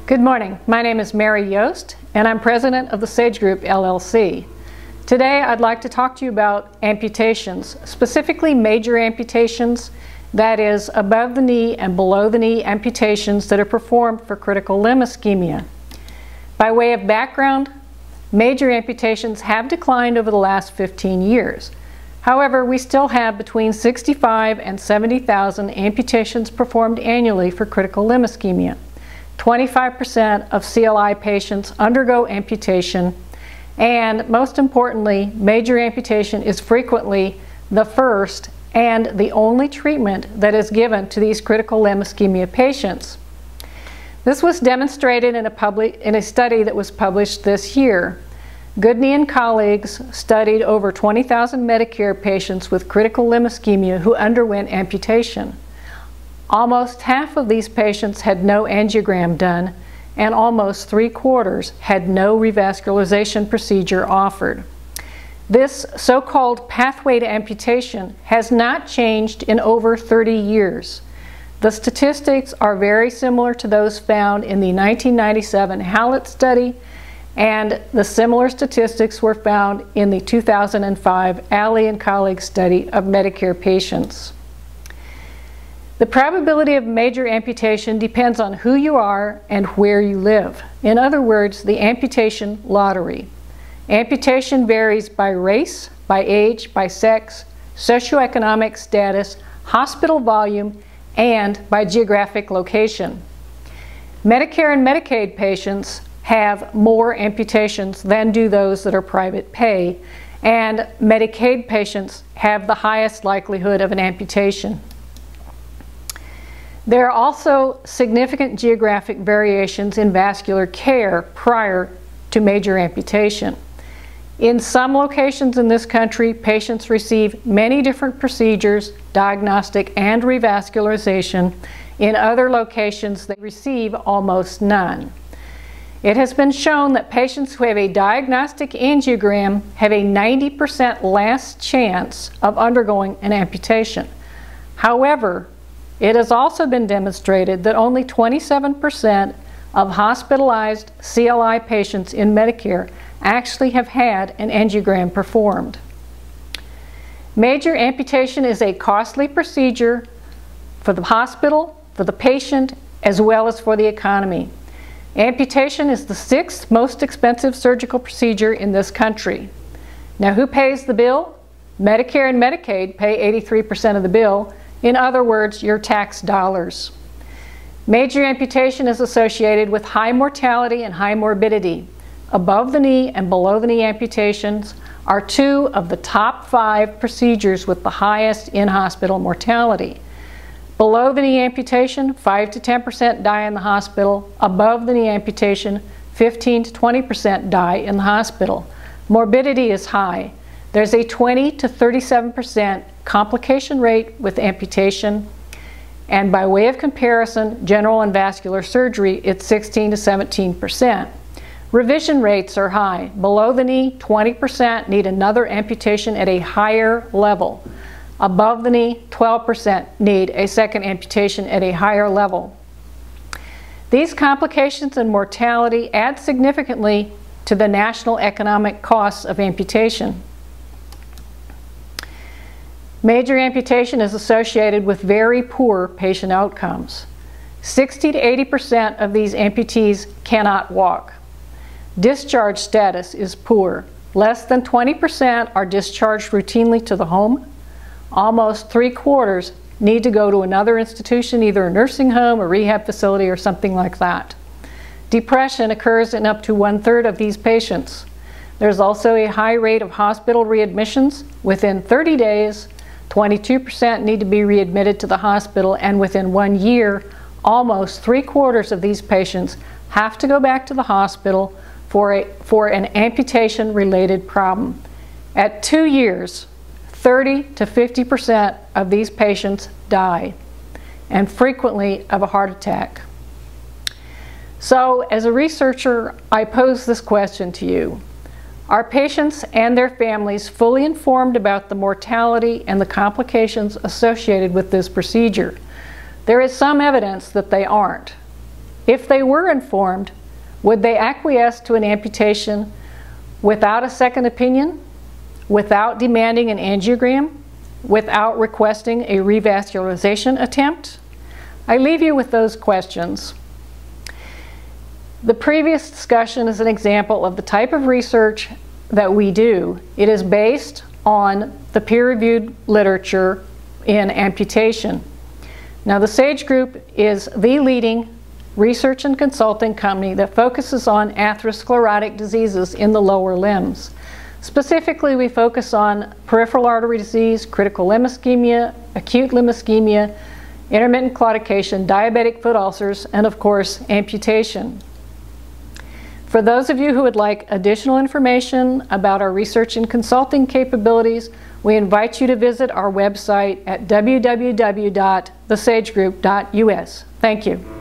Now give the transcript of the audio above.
Good morning. My name is Mary Yost, and I'm president of the Sage Group, LLC. Today, I'd like to talk to you about amputations, specifically major amputations, that is, above the knee and below the knee amputations that are performed for critical limb ischemia. By way of background, major amputations have declined over the last 15 years. However, we still have between 65 and 70,000 amputations performed annually for critical limb ischemia. 25% of CLI patients undergo amputation, and most importantly, major amputation is frequently the first and the only treatment that is given to these critical limb ischemia patients. This was demonstrated in a study that was published this year. Goodney and colleagues studied over 20,000 Medicare patients with critical limb ischemia who underwent amputation. Almost half of these patients had no angiogram done, and almost 3/4 had no revascularization procedure offered. This so-called pathway to amputation has not changed in over 30 years. The statistics are very similar to those found in the 1997 Hallett study, and the similar statistics were found in the 2005 Alley and colleagues study of Medicare patients. The probability of major amputation depends on who you are and where you live. In other words, the amputation lottery. Amputation varies by race, by age, by sex, socioeconomic status, hospital volume, and by geographic location. Medicare and Medicaid patients have more amputations than do those that are private pay, and Medicaid patients have the highest likelihood of an amputation. There are also significant geographic variations in vascular care prior to major amputation. In some locations in this country, patients receive many different procedures, diagnostic and revascularization. In other locations, they receive almost none. It has been shown that patients who have a diagnostic angiogram have a 90% less chance of undergoing an amputation. However, it has also been demonstrated that only 27% of hospitalized CLI patients in Medicare actually have had an angiogram performed. Major amputation is a costly procedure for the hospital, for the patient, as well as for the economy. Amputation is the 6th most expensive surgical procedure in this country. Now, who pays the bill? Medicare and Medicaid pay 83% of the bill. In other words, your tax dollars. Major amputation is associated with high mortality and high morbidity. Above the knee and below the knee amputations are 2 of the top 5 procedures with the highest in-hospital mortality. Below the knee amputation, 5 to 10% die in the hospital. Above the knee amputation, 15 to 20% die in the hospital. Morbidity is high. There's a 20 to 37% complication rate with amputation, and by way of comparison, general and vascular surgery, it's 16 to 17%. Revision rates are high. Below the knee, 20% need another amputation at a higher level. Above the knee, 12% need a second amputation at a higher level. These complications and mortality add significantly to the national economic costs of amputation. Major amputation is associated with very poor patient outcomes. 60 to 80% of these amputees cannot walk. Discharge status is poor. Less than 20% are discharged routinely to the home. Almost 3/4 need to go to another institution, either a nursing home, a rehab facility, or something like that. Depression occurs in up to 1/3 of these patients. There's also a high rate of hospital readmissions. Within 30 days, 22% need to be readmitted to the hospital, and within 1 year, almost 3/4 of these patients have to go back to the hospital for an amputation-related problem. At 2 years, 30 to 50% of these patients die, and frequently of a heart attack. So, as a researcher, I pose this question to you. Are patients and their families fully informed about the mortality and the complications associated with this procedure? There is some evidence that they aren't. If they were informed, would they acquiesce to an amputation without a second opinion, without demanding an angiogram, without requesting a revascularization attempt? I leave you with those questions. The previous discussion is an example of the type of research that we do. It is based on the peer-reviewed literature in amputation. Now, the SAGE Group is the leading research and consulting company that focuses on atherosclerotic diseases in the lower limbs. Specifically, we focus on peripheral artery disease, critical limb ischemia, acute limb ischemia, intermittent claudication, diabetic foot ulcers, and of course, amputation. For those of you who would like additional information about our research and consulting capabilities, we invite you to visit our website at www.thesagegroup.us. Thank you.